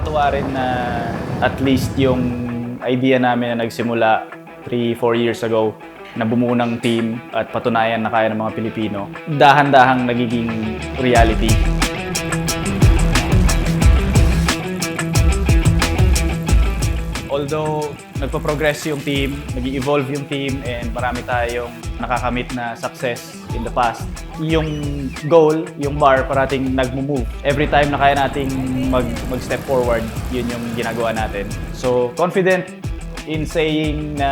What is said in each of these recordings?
nakakatuwa rin na at least yung idea namin na nagsimula 3-4 years ago na bumuo ng team at patunayan na kaya ng mga Pilipino, dahan-dahang nagiging reality. Although nagpo-progress yung team, nag-evolve yung team, and marami tayong nakakamit na success in the past, yung goal, yung bar, parating nagmo-move. Every time na kaya nating mag-step forward, yun yung ginagawa natin. So, confident in saying na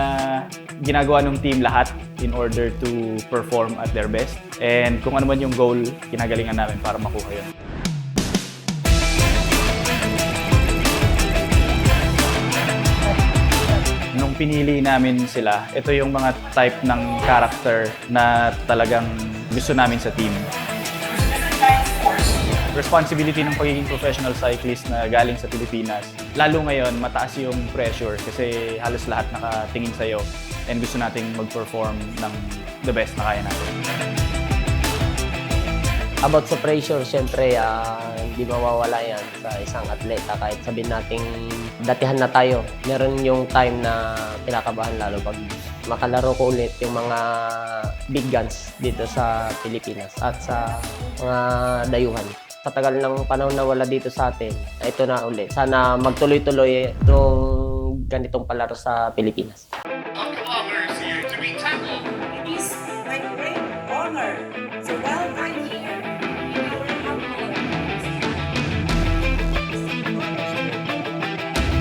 ginagawa ng team lahat in order to perform at their best. And kung ano man yung goal, kinagalingan namin para makuha yun. Nung pinili namin sila, ito yung mga type ng character na talagang gusto namin sa team. Responsibility ng pagiging professional cyclist na galing sa Pilipinas. Lalo ngayon, mataas yung pressure kasi halos lahat nakatingin sa'yo and gusto nating mag-perform ng the best na kaya natin. About sa pressure, syempre, hindi mawawala yan sa isang atleta. Kahit sabihin nating datihan na tayo, meron yung time na kinakabahan lalo pag makalaro ko ulit yung mga big guns dito sa Pilipinas at sa mga dayuhan. Sa tagal ng panahon na wala dito sa atin, ito na ulit. Sana magtuloy-tuloy itong ganitong palaro sa Pilipinas. It is my great honor to welcome here in our humble.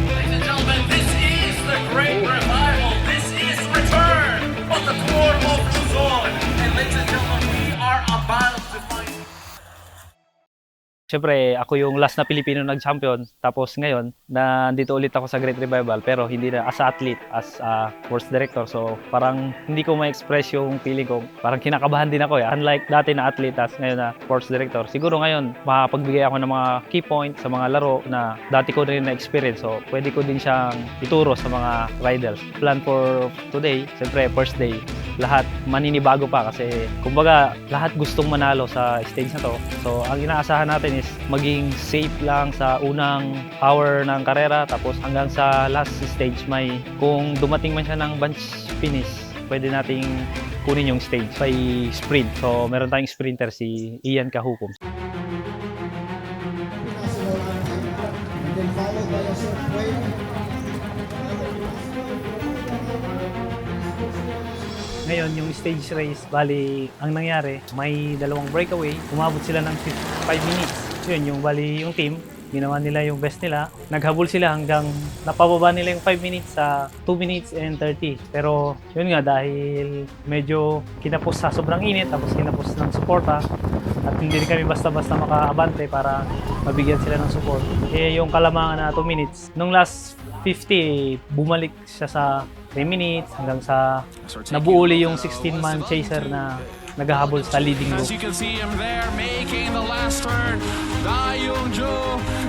Ladies and gentlemen, this is the Great Revival. This is return of the Tour of Luzon. And ladies and gentlemen, we are about to find. Siyempre, ako yung last na Pilipino nag-champion. Tapos ngayon, nandito ulit ako sa Great Revival. Pero hindi na as athlete, as a sports director. So, parang hindi ko ma-express yung feeling ko. Parang kinakabahan din ako. Unlike dati na athlete, as ngayon na sports director. Siguro ngayon, makapagbigay ako ng mga key points sa mga laro na dati ko rin na-experience. So, pwede ko din siyang ituro sa mga riders. Plan for today, siyempre, first day. Lahat maninibago pa kasi kumbaga lahat gustong manalo sa stage na to. So ang inaasahan natin is maging safe lang sa unang hour ng karera, tapos hanggang sa last stage may kung dumating man siya ng bunch finish, pwede nating kunin yung stage by sprint. So meron tayong sprinter si Ian Kahukom. Ngayon, yung stage race, bali, ang nangyari, may dalawang breakaway, umabot sila ng 5 minutes. Yun, yung bali, yung team, ginawa nila yung best nila. Naghabol sila hanggang napababa nila yung 5 minutes sa 2 minutes and 30. Pero, yun nga, dahil medyo kinapos sa sobrang init, tapos kinapos ng suporta, at hindi rin kami basta-basta makaabante para mabigyan sila ng support. Eh, yung kalamangan na 2 minutes, nung last 50, bumalik siya sa 3 minutes hanggang sa nabuuli yung 16-man chaser na naghahabol sa leading group. As you can see him there making the last turn. Dayung Ju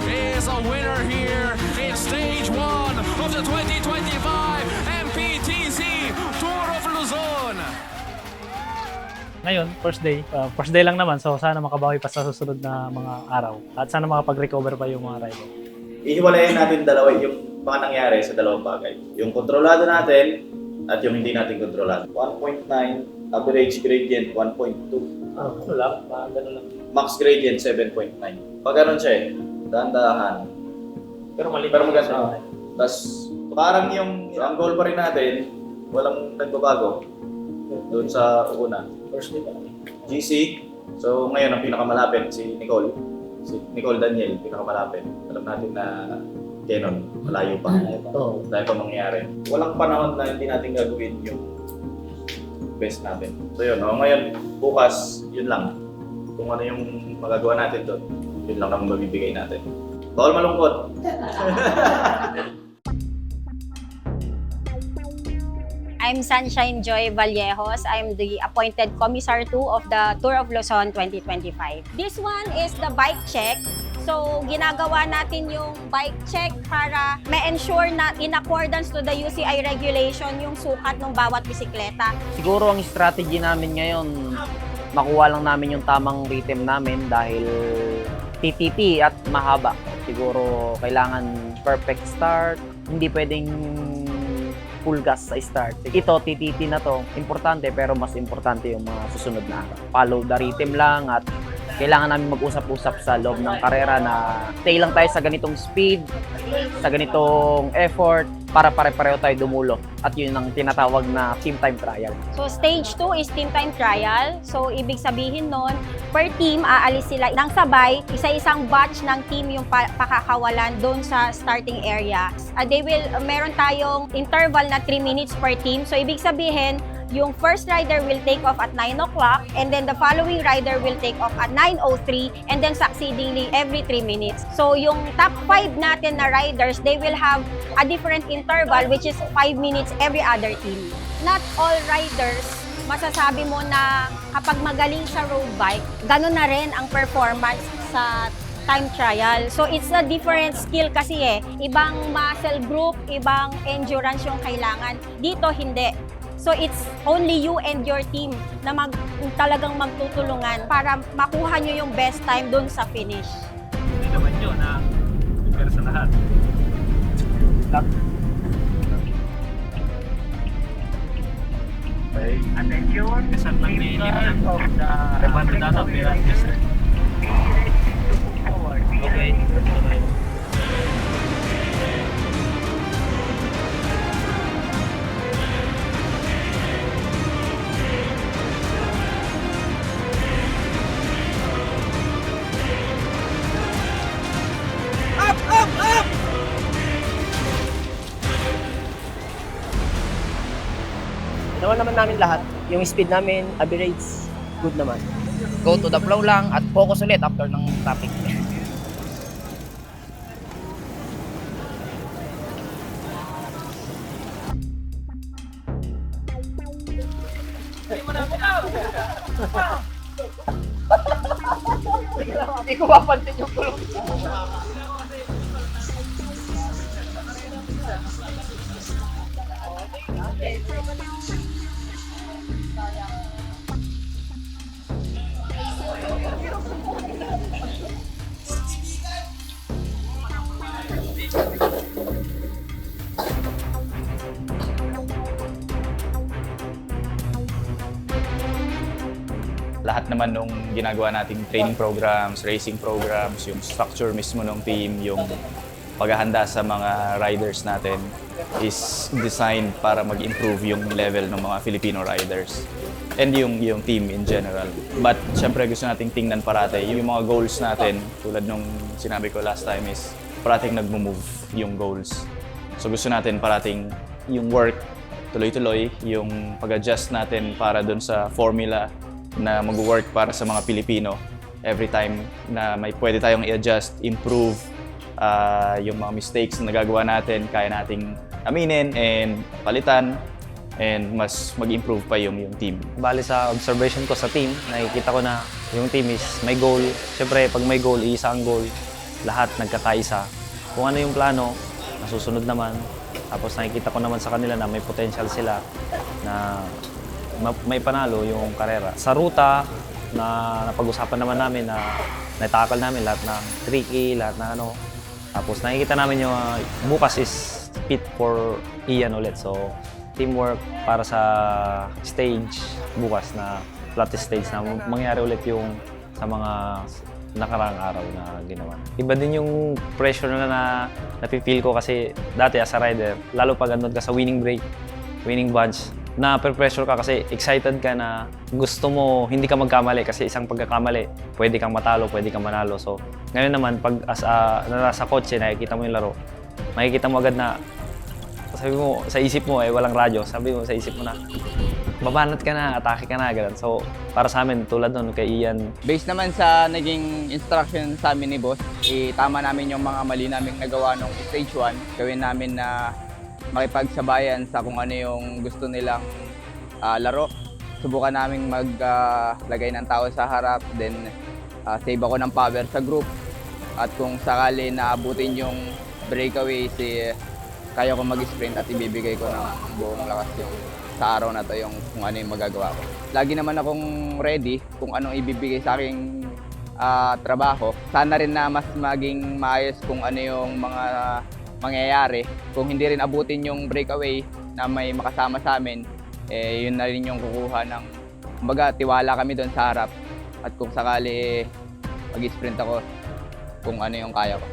is a winner here in stage 1 of the 2025 MPTC Tour of Luzon. Ngayon, first day lang naman, so sana makabawi pa sa susunod na mga araw. At sana makapag-recover pa yung mga rider. Ihiwalayin natin dalawa yung mga nangyari sa dalawang bagay. Yung kontrolado natin at yung hindi natin kontrolado. 1.9, average gradient 1.2. Ano lang, gano'n lang. Max gradient 7.9. Pag ganun siya eh, dahan-dahan. Pero maganda. Tapos parang ang goal pa rin natin, walang nagbabago doon sa una. First day pa. GC. So ngayon ang pinakamalapit si Nicole. Si Nicole Daniel, pinakamalapit. Alam natin na Canon, malayo pa. Dahil pa mangyayari. Walang panahon na hindi natin gagawin yung best natin. So yun, ngayon, bukas, yun lang. Kung ano yung magagawa natin doon, yun lang naman mabibigay natin. Bawal malungkot. I'm Sunshine Joy Vallejos. I'm the appointed Commissar 2 of the Tour of Luzon 2025. This one is the bike check. So, ginagawa natin yung bike check para ma-ensure na in accordance to the UCI regulation yung sukat ng bawat bisikleta. Siguro ang strategy namin ngayon, makuha lang namin yung tamang rhythm namin dahil TTT at mahaba. Siguro kailangan perfect start, hindi pwedeng full gas sa start. Ito, TTT na to, importante pero mas importante yung mga susunod na araw. Follow the rhythm lang at kailangan namin mag-usap-usap sa loob ng karera na stay lang tayo sa ganitong speed, sa ganitong effort, para pare-pareho tayo dumulo. At yun ang tinatawag na team time trial. So stage 2 is team time trial. So ibig sabihin nun, per team, aalis sila ng sabay, isa-isang batch ng team yung pakakawalan doon sa starting area. Meron tayong interval na 3 minutes per team. So ibig sabihin, yung first rider will take off at 9 o'clock and then the following rider will take off at 9:03 and then succeedingly every 3 minutes. So yung top 5 natin na riders, they will have a different interval which is 5 minutes every other team. Not all riders, masasabi mo na kapag magaling sa road bike, ganun na rin ang performance sa time trial. So it's a different skill kasi Ibang muscle group, ibang endurance yung kailangan. Dito hindi. So it's only you and your team na talagang magtutulungan para makuha nyo yung best time doon sa finish. Hindi naman yun na compare sa lahat. Attention, kasat lang ni Liam of the 500 data Okay. Naman naman namin lahat. Yung speed namin, average, good naman. Go to the flow lang at focus ulit after ng traffic. Hindi ko mapansin yung kulong. Lahat naman nung ginagawa nating training programs, racing programs, yung structure mismo ng team, yung paghahanda sa mga riders natin is designed para mag-improve yung level ng mga Filipino riders and yung team in general. But syempre gusto nating tingnan parate yung mga goals natin, tulad nung sinabi ko last time, is parating nagmo-move yung goals. So gusto natin parating yung work tuloy-tuloy, yung pag-adjust natin para dun sa formula na mag-work para sa mga Pilipino. Every time na may pwede tayong i-adjust, improve yung mga mistakes na nagagawa natin, kaya nating aminin and palitan and mas mag-improve pa yung team. Bali sa observation ko sa team, nakikita ko na yung team is may goal. Siyempre, pag may goal, isa ang goal. Lahat nagkakaisa. Kung ano yung plano, nasusunod naman. Tapos nakikita ko naman sa kanila na may potential sila na may panalo yung karera. Sa ruta, na napag-usapan naman namin na naitakal namin lahat ng tricky, lahat ng ano. Tapos nakikita namin yung bukas is fit for Ian ulit. So, teamwork para sa stage bukas na flat stage na mangyari ulit yung sa mga nakaraang araw na ginawa. Iba din yung pressure na nafe-feel ko kasi dati as a rider, lalo pag andun ka sa winning break, winning bunch, na pressure ka kasi excited ka na gusto mo hindi ka magkamali kasi isang pagkakamali, pwede kang matalo, pwede kang manalo. So, ngayon naman, pag nasa kotse, nakikita mo yung laro, makikita mo agad na sabi mo, sa isip mo walang radyo, sabi mo sa isip mo na babanat ka na, atake ka na, ganun. So, para sa amin, tulad nun kay Ian. Based naman sa naging instruction sa amin ni Boss, tama namin yung mga mali naming nagawa nung stage 1. Gawin namin na makipagsabayan sa kung ano yung gusto nilang laro. Subukan naming maglagay ng tao sa harap, then save ako ng power sa group. At kung sakali na abutin yung breakaway, kaya ko mag-sprint at ibibigay ko ng buong lakas yung sa araw na to yung kung ano yung magagawa ko. Lagi naman akong ready kung anong ibibigay sa aking trabaho. Sana rin na mas maging maayos kung ano yung mga mangyayari. Kung hindi rin abutin yung breakaway na may makasama sa amin, yun na rin yung kukuha ng, kumbaga, tiwala kami doon sa harap. At kung sakali mag-sprint ako, kung ano yung kaya ko.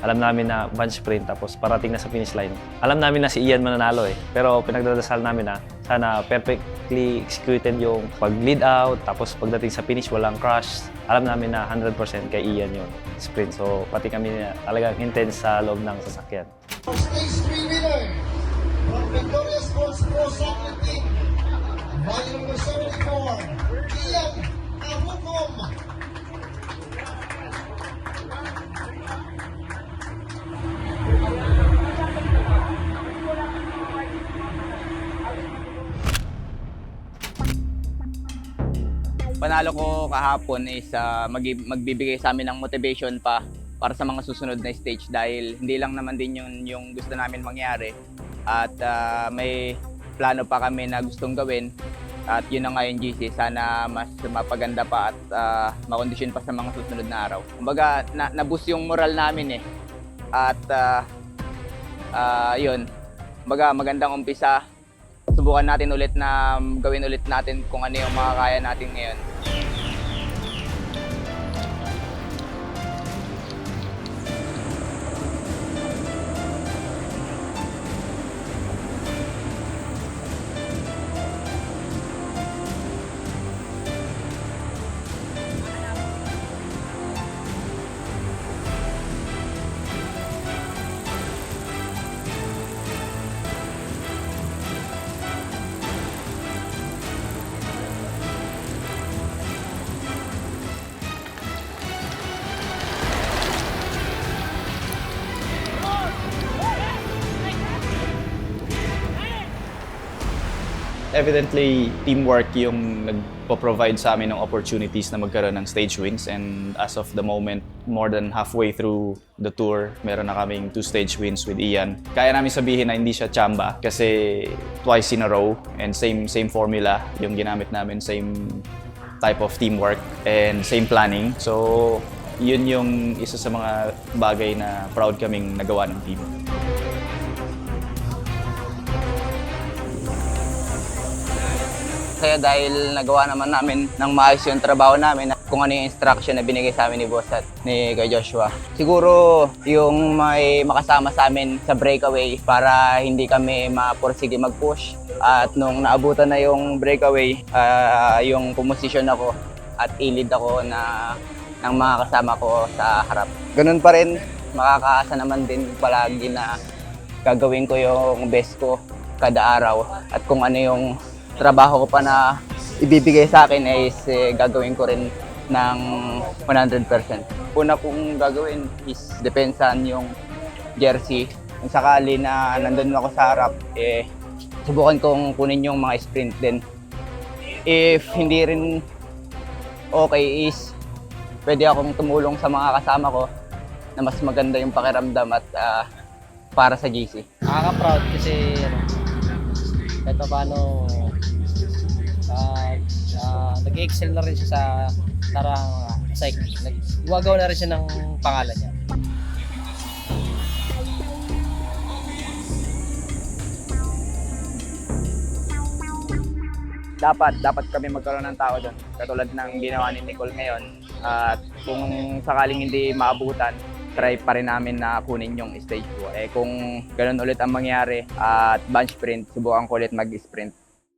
Alam namin na bunch sprint tapos parating na sa finish line. Alam namin na si Ian mananalo pero pinagdadasal namin na sana perfectly executed yung pag-lead out tapos pagdating sa finish walang crash. Alam namin na 100% kay Ian yung sprint. So pati kami na talagang intense sa loob ng sasakyan. Stage 3 winner from Victoria Sports Pro Cycling Team, ride number 74, Ian Abucom. Panalo ko kahapon is magbibigay sa amin ng motivation pa para sa mga susunod na stage dahil hindi lang naman din yun yung gusto namin mangyari at may plano pa kami na gustong gawin at yun na nga yung GC, sana mas mapaganda pa at makondisyon pa sa mga susunod na araw. Kumbaga na-boost yung moral namin at yun, kumbaga magandang umpisa. Subukan natin ulit na gawin ulit natin kung ano yung makakaya natin ngayon. Evidently, teamwork yung nagpo-provide sa amin ng opportunities na magkaroon ng stage wins, and as of the moment, more than halfway through the tour, meron na kaming 2 stage wins with Ian. Kaya namin sabihin na hindi siya tsamba kasi twice in a row and same formula yung ginamit namin, same type of teamwork and same planning. So, yun yung isa sa mga bagay na proud kaming nagawa ng team. Kaya dahil nagawa naman namin ng maayos yung trabaho namin, kung ano yung instruction na binigay sa amin ni Boss at ni Kuya Joshua. Siguro yung may makasama sa amin sa breakaway para hindi kami mapursige mag-push. At nung naabutan na yung breakaway, yung pumosisyon ako at ilid ako ng mga kasama ko sa harap. Ganun pa rin, makakaasa naman din palagi na gagawin ko yung best ko kada araw. At kung ano yung trabaho ko pa na ibibigay sa akin is gagawin ko rin ng 100%. Una kong gagawin is depensan yung jersey. Kung sakali na nandun ako sa harap, subukan kong kunin yung mga sprint din. If hindi rin okay is pwede akong tumulong sa mga kasama ko na mas maganda yung pakiramdam at para sa GC. Nakaka-proud kasi kahit paano nag-excel na rin siya sa narang cycling. Gumagawa na rin siya ng pangalan niya. Dapat kami magkaroon ng tao doon, katulad ng ginawa ni Nicole ngayon. At kung sakaling hindi maabutan, try pa rin namin na kunin yung stage 2. Kung ganun ulit ang mangyari at bunch sprint, subukan ko ulit mag-sprint.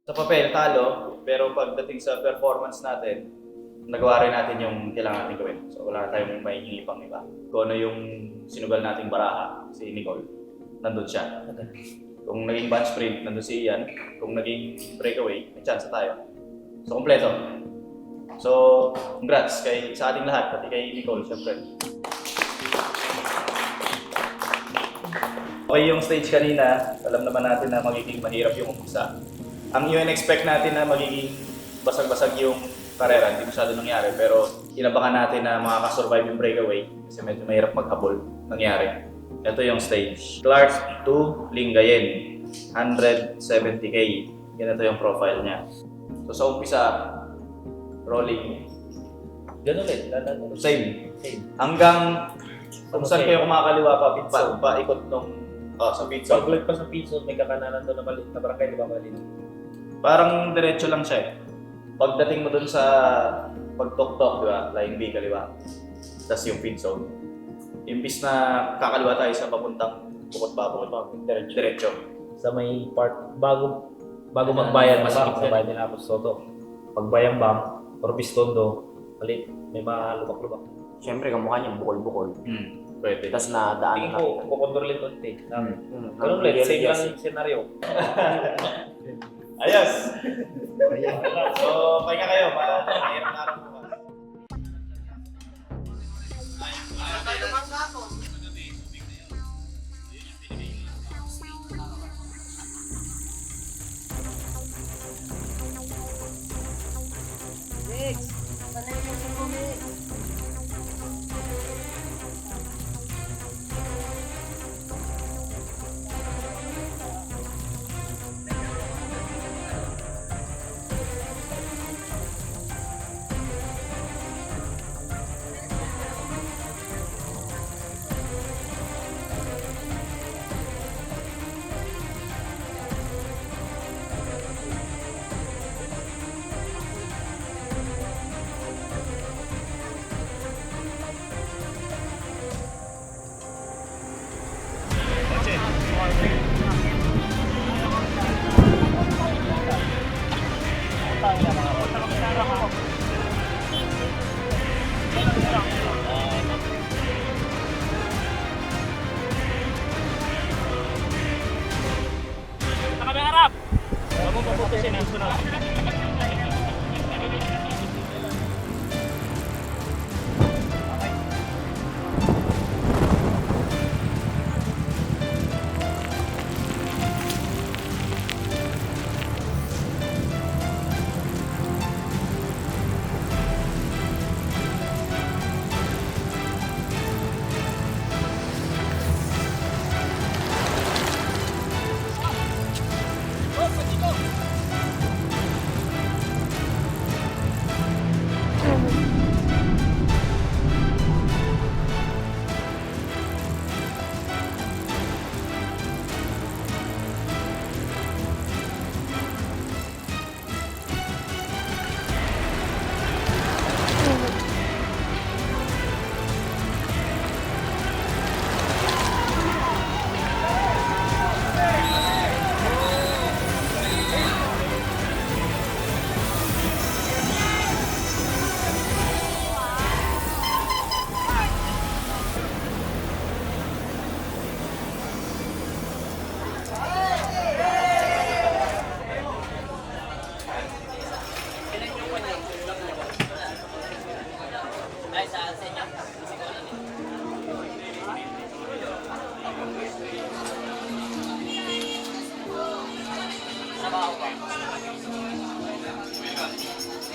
Sa papel, talo, pero pagdating sa performance natin, nagawa rin natin yung kailangan natin gawin. So wala tayong mahihingi pang iba. Kung ano yung sinugal nating baraha, si Nicole, nandun siya. Kung naging bunch sprint, nandun si Ian. Kung naging breakaway, may chance tayo. So kompleto. So congrats sa ating lahat, pati kay Nicole, syempre. Okay, yung stage kanina, alam naman natin na magiging mahirap yung umpisa. Ang yun expect natin na magiging basag-basag yung karera, hindi masyado nangyari, pero inabangan natin na makakasurvive yung breakaway kasi medyo mahirap maghabol nangyari. Ito yung stage. Clark to Lingayen, 170k. Ganito yung profile niya. So sa umpisa, rolling, Ganun ulit. Same. Same. Hanggang kung saan Okay. kayo kumakaliwa Pit zone. paikot nung sa pit zone. Pag-lag pa sa pit zone, may kakananan doon na maliit na barangay, di ba maliit? Parang diretso lang siya eh. Pagdating mo dun sa pagtok-tok, di ba? Line B kaliwa. Tapos yung pit zone. Imbis na kakaliwa tayo sa papuntang Bukot-Bapot. Diretso. Sa may part, bago magbayan, masikip na bayan nila Apos Soto. Pagbayang bam, or Bistondo, maliit, may mga lubak-lubak. Siyempre, kamukha niya, bukol-bukol. Pwede. Tapos nadaan Tingin na ko, kukontrolin ko ito eh. Ganun ulit, same lang yung senaryo. Ayos! So, pahinga kayo. Mahirap na araw bukas.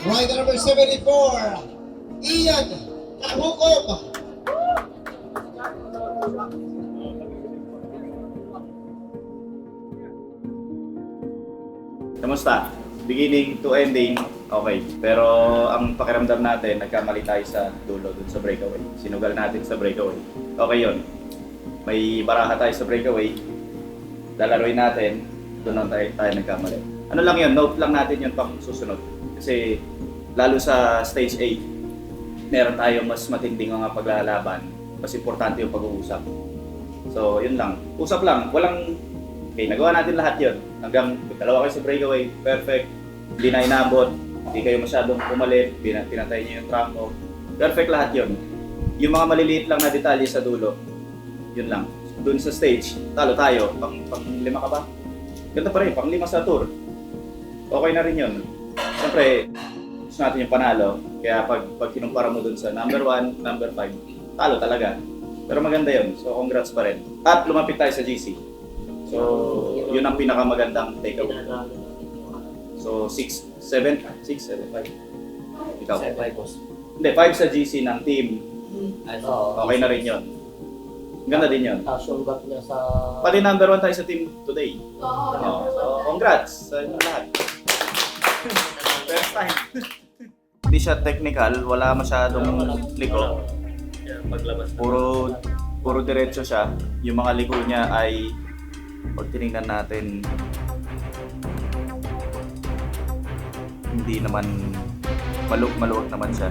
Rider number 74, Ian Kahukom. Kamusta? Beginning to ending, okay. Pero ang pakiramdam natin, nagkamali tayo sa dulo dun sa breakaway. Sinugal natin sa breakaway. Okay yun. May baraha tayo sa breakaway. Lalaroin natin, doon tayo nagkamali. Ano lang yun, note lang natin yun pang susunod. Kasi lalo sa stage 8, meron tayong mas matinding mga paglalaban. Mas importante yung pag-uusap. So yun lang. Usap lang, walang okay, nagawa natin lahat yun. Hanggang dalawa kayo sa breakaway, perfect. Hindi na inabot, hindi kayo masyadong pumalit, pinatay niyo yung tramo. Perfect lahat yun. Yung mga maliliit lang na detalye sa dulo, yun lang. Doon sa stage, talo tayo. Pang 5 ka ba? Ganda pa rin, pang 5 sa tour. Okay na rin yun. Siyempre, gusto natin yung panalo. Kaya pag kinumpara mo doon sa number 1, number 5, talo talaga. Pero maganda yun. So congrats pa rin. At lumapit tayo sa GC. So, yun ang pinakamagandang takeaway. So, 6, 7, 5. Ikaw? 7 boss. Hindi, 5 sa GC ng team. Okay na rin yun. Ganda din yun. Tapos yung gap niya sa... Pati number 1 tayo sa team today. So, congrats sa inyo lahat. First time. hindi siya technical, wala masyadong liko. Paglabas Puro diretso siya. Yung mga liko niya ay, pag tinignan natin, hindi naman maluwag naman siya.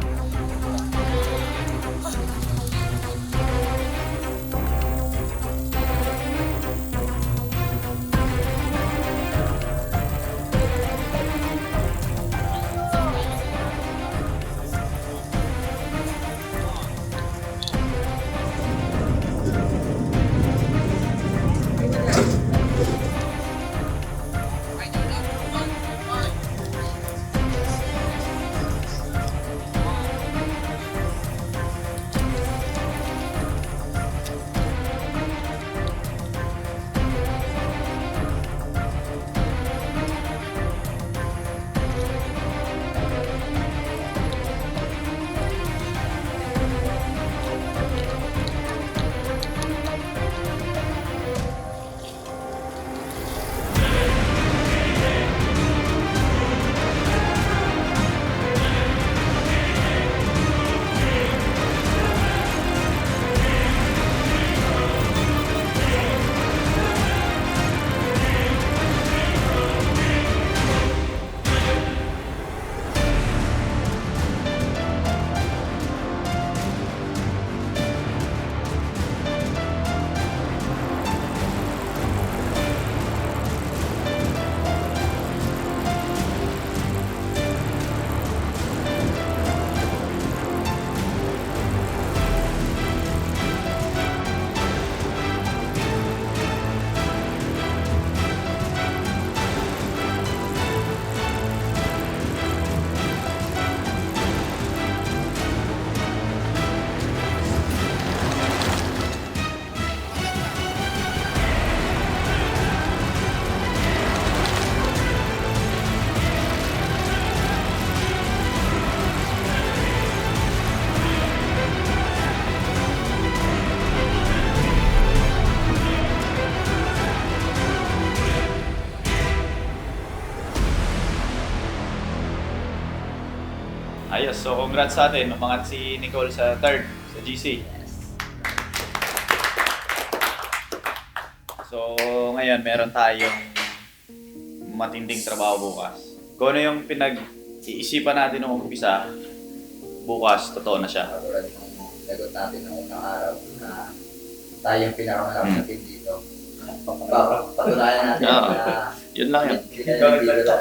Ayos, so congrats sa atin. Umangat si Nicole sa third, sa GC. So ngayon, meron tayong matinding trabaho bukas. Kung ano yung pinag-iisipan natin nung umpisa, bukas, totoo na siya. Katulad ng lagot natin ng unang araw na tayo yung pinakamalakas na team dito. Patunayan natin na Yun lang yun. hindi ka na dito.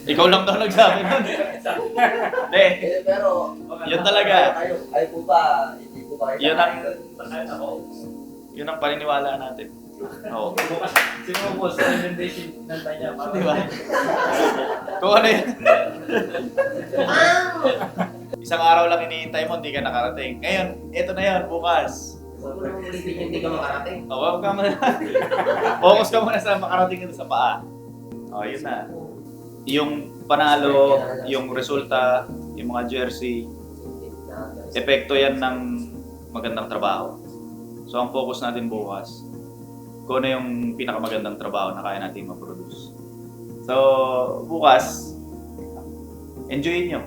Ikaw lang daw nagsabi nun. Hindi. Pero, Yun talaga. Ay po ba, hindi po ba Yun ang paniniwala natin. Oo. Sino po sa recommendation ng kanya? Di ba? Kung ano yun. Isang araw lang iniintay mo, hindi ka nakarating. Ngayon, ito na yun, bukas. Hindi ka makarating. Huwag ka muna. Focus ka muna sa makarating ito sa paa. O, yun na. Yung panalo, yung resulta, yung mga jersey, epekto yan ng magandang trabaho. So, ang focus natin bukas, kung ano yung pinakamagandang trabaho na kaya natin ma-produce. So, bukas, enjoyin nyo.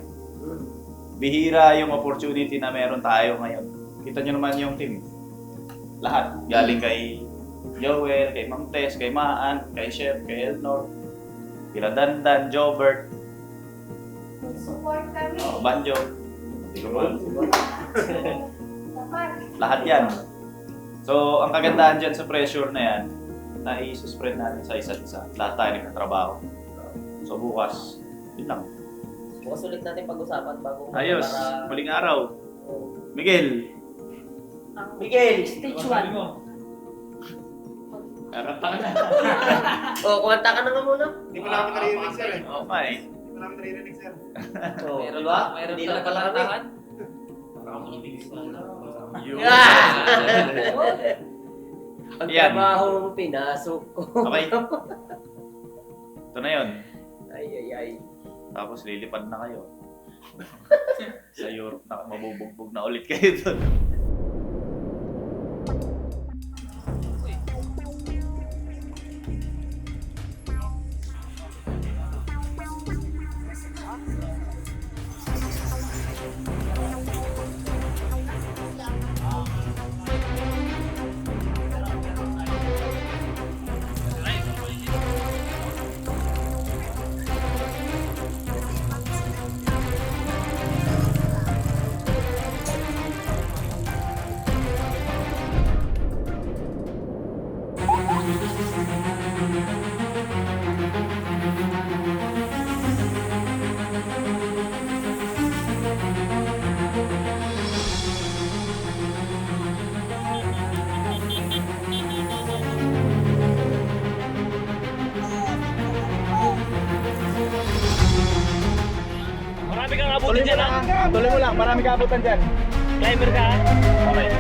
Bihira yung opportunity na meron tayo ngayon. Kita nyo naman yung team. Lahat. Galing kay Joel, kay Mang Tess, kay Maan, kay Chef, kay Elnor, kila Dandan, Jobert, Support kami. Banjo. Hindi ko man. Lahat yan. So, ang kagandahan dyan sa pressure na yan, na i-spread natin sa isa't isa. Lahat tayo nagtatrabaho. So, bukas, yun lang. Bukas ulit natin pag-usapan bago Ayos, para... muling araw. Miguel. Miguel, stage 1. Karanta ka na. Kumanta ka na nga muna. Hindi pa namin naririnig, sir. Okay. Hindi pa namin naririnig, sir. Meron ba? Hindi lang pala kami. Yun. Ang Yan. trabahong pinasok ko. Okay. Ito na yun. Ay. Tapos lilipad na kayo. Sa Europe na mabubugbog na ulit kayo doon. Marami kang abutin dyan, ha? Tuloy mo lang, marami ka abutan dyan. Climber ka, ha? Okay.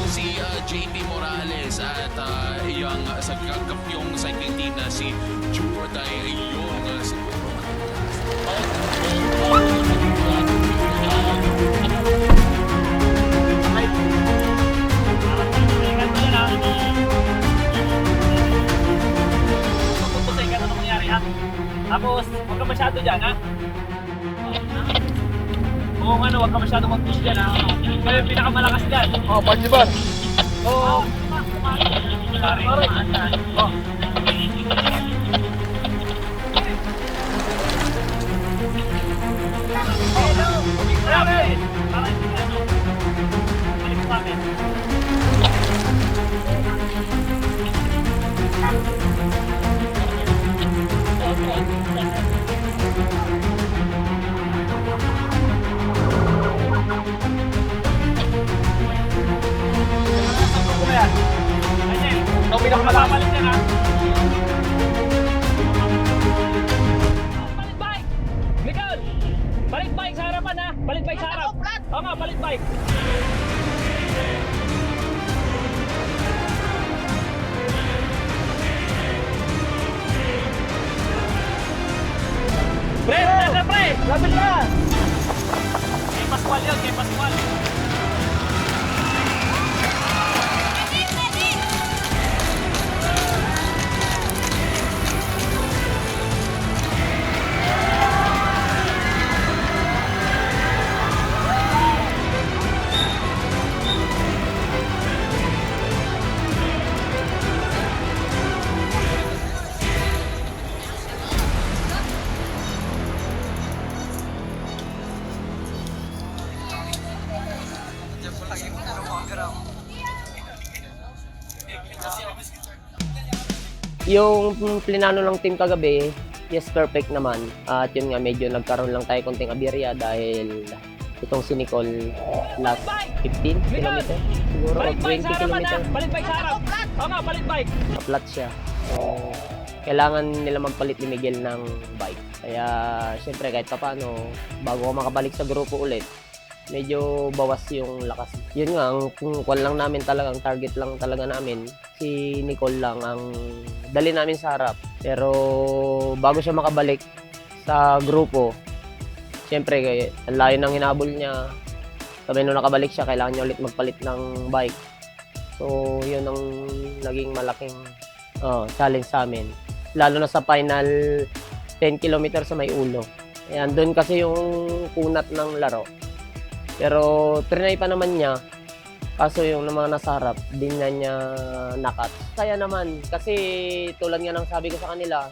Si JP Morales at yung sa kampyong cycling team na si Jordan yung siguro Pupusin ka na nangyari, ha? Tapos, huwag ka masyado dyan, ha? Oo, ano, huwag ka masyado mag-push dyan, ha? Kaya yung pinakamalakas dyan. Oh, Panjiban. Oo. Sorry. Oh. Hello! Grabe! Parang hindi ka, ano? Balik sa akin. Ikaw pinakamalakalit yan, ha? Balik bike! Nicole! Balik bike sa harapan, ha? Balik bike sa harap! Oo nga, balik bike! Pre! Pre! Pre! Lapit na! Kay Pascual yun, kay Pascual! Yung plinano ng team kagabi, yes, perfect naman. At yun nga, medyo nagkaroon lang tayo konting aberya dahil itong si Nicole last 15 km siguro, o 20 km. Balik bike sa harap! Oo nga, balik bike! Flat siya. So, kailangan nila magpalit ni Miguel ng bike. Kaya, syempre, kahit pa paano, bago ako makabalik sa grupo ulit, medyo bawas yung lakas. Yun nga, ang kung lang namin talaga, ang target lang talaga namin, si Nicole lang ang dali namin sa harap. Pero bago siya makabalik sa grupo, syempre, ang layo ng hinabol niya. Sabi nung nakabalik siya, kailangan niya ulit magpalit ng bike. So, yun ang naging malaking challenge sa amin. Lalo na sa final 10 km sa may ulo. Ayan, doon kasi yung kunat ng laro. Pero trinay pa naman niya, kaso yung mga nasa harap, di na niya nakat. Kaya naman, kasi tulad nga ng sabi ko sa kanila,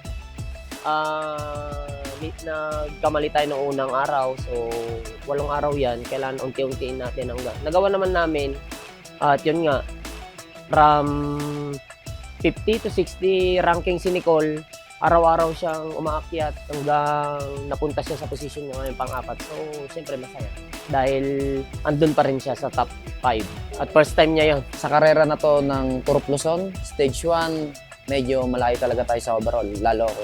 nagkamali tayo noong unang araw, so 8 araw yan, kailangan unti-untiin natin hanggang. Nagawa naman namin, at yun nga, from 50 to 60 ranking si Nicole, araw-araw siyang umaakyat hanggang napunta siya sa position niya ngayon pang-4. So, siyempre masaya. Dahil andun pa rin siya sa top 5. At first time niya yon. Sa karera na to ng Tour of Luzon, Stage 1, medyo malayo talaga tayo sa overall. Lalo ako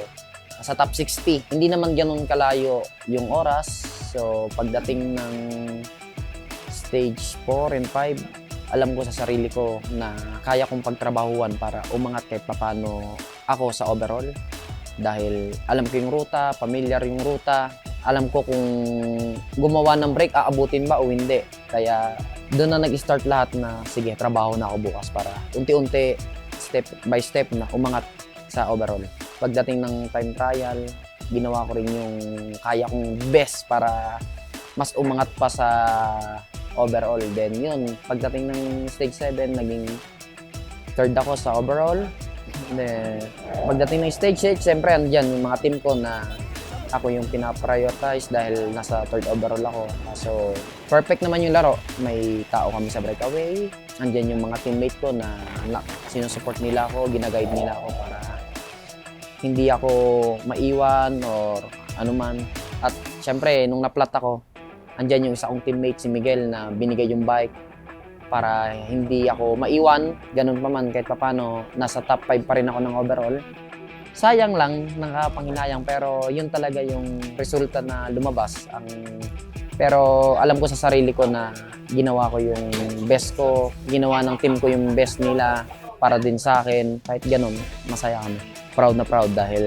sa top 60. Hindi naman ganun kalayo yung oras. So, pagdating ng Stage 4 and 5, alam ko sa sarili ko na kaya kong pagtrabahuan para umangat kahit papano ako sa overall. Dahil alam ko yung ruta, familiar yung ruta, alam ko kung gumawa ng break, aabutin ba o hindi. Kaya doon na nag-start lahat na sige, trabaho na ako bukas para unti-unti, step by step na umangat sa overall. Pagdating ng time trial, ginawa ko rin yung kaya kong best para mas umangat pa sa overall. Then yun, pagdating ng stage 7, naging third ako sa overall. Then, pagdating ng stage 8, siyempre andyan yung mga team ko na ako yung pinaprioritize dahil nasa third overall ako. So, perfect naman yung laro. May tao kami sa breakaway. Andyan yung mga teammate ko na sinusupport nila ako, ginaguide nila ako para hindi ako maiwan or anuman. At siyempre, nung naplat ako, andyan yung isa kong teammate si Miguel na binigay yung bike para hindi ako maiwan. Ganun pa man, kahit papano, nasa top 5 pa rin ako ng overall. Sayang lang, nakapanghinayang, pero yun talaga yung resulta na lumabas. Pero alam ko sa sarili ko na ginawa ko yung best ko, ginawa ng team ko yung best nila para din sa akin. Kahit ganun, masaya kami. Proud na proud dahil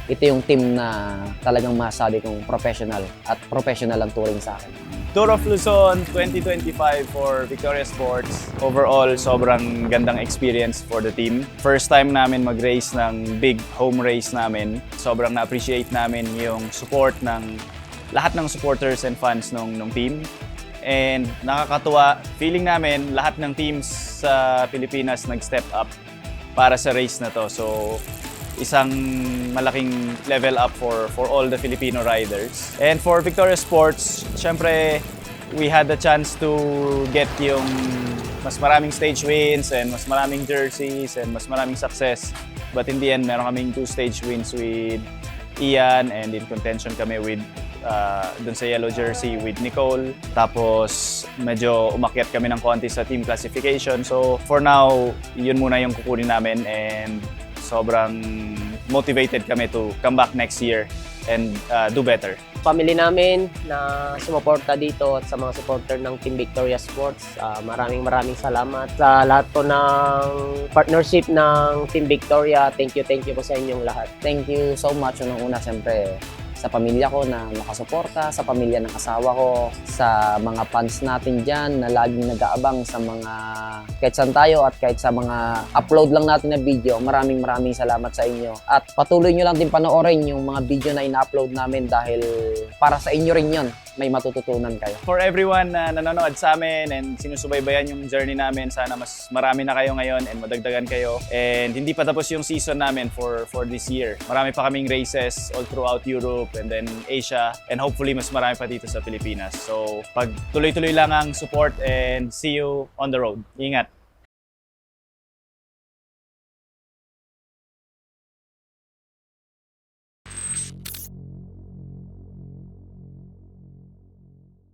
ito yung team na talagang masasabi kong professional at professional ang turing sa akin. Tour of Luzon 2025 for Victoria Sports. Overall, sobrang gandang experience for the team. First time namin mag-race ng big home race namin. Sobrang na-appreciate namin yung support ng lahat ng supporters and fans ng team. And nakakatuwa, feeling namin lahat ng teams sa Pilipinas nag-step up para sa race na to. So, isang malaking level up for all the Filipino riders. And for Victoria Sports, syempre, we had the chance to get yung mas maraming stage wins and mas maraming jerseys and mas maraming success. But in the end, meron kaming 2 stage wins with Ian and in contention kami with dun sa yellow jersey with Nicole. Tapos medyo umakyat kami ng konti sa team classification. So for now, yun muna yung kukunin namin and sobrang motivated kami to come back next year and do better. Family namin na sumuporta dito at sa mga supporter ng Team Victoria Sports, maraming salamat sa lahat po ng partnership ng Team Victoria. Thank you po sa inyong lahat. Thank you so much. Unang-una, siyempre, sa pamilya ko na nakasuporta, sa pamilya ng asawa ko, sa mga fans natin dyan na laging nag-aabang sa mga kahit saan tayo at kahit sa mga upload lang natin na video. Maraming salamat sa inyo. At patuloy nyo lang din panoorin yung mga video na ina-upload namin dahil para sa inyo rin yun. May matututunan kayo. For everyone na nanonood sa amin and sinusubaybayan yung journey namin, sana mas marami na kayo ngayon and madagdagan kayo. And hindi pa tapos yung season namin for this year. Marami pa kaming races all throughout Europe and then Asia and hopefully mas marami pa dito sa Pilipinas. So pag tuloy-tuloy lang ang support and see you on the road. Ingat!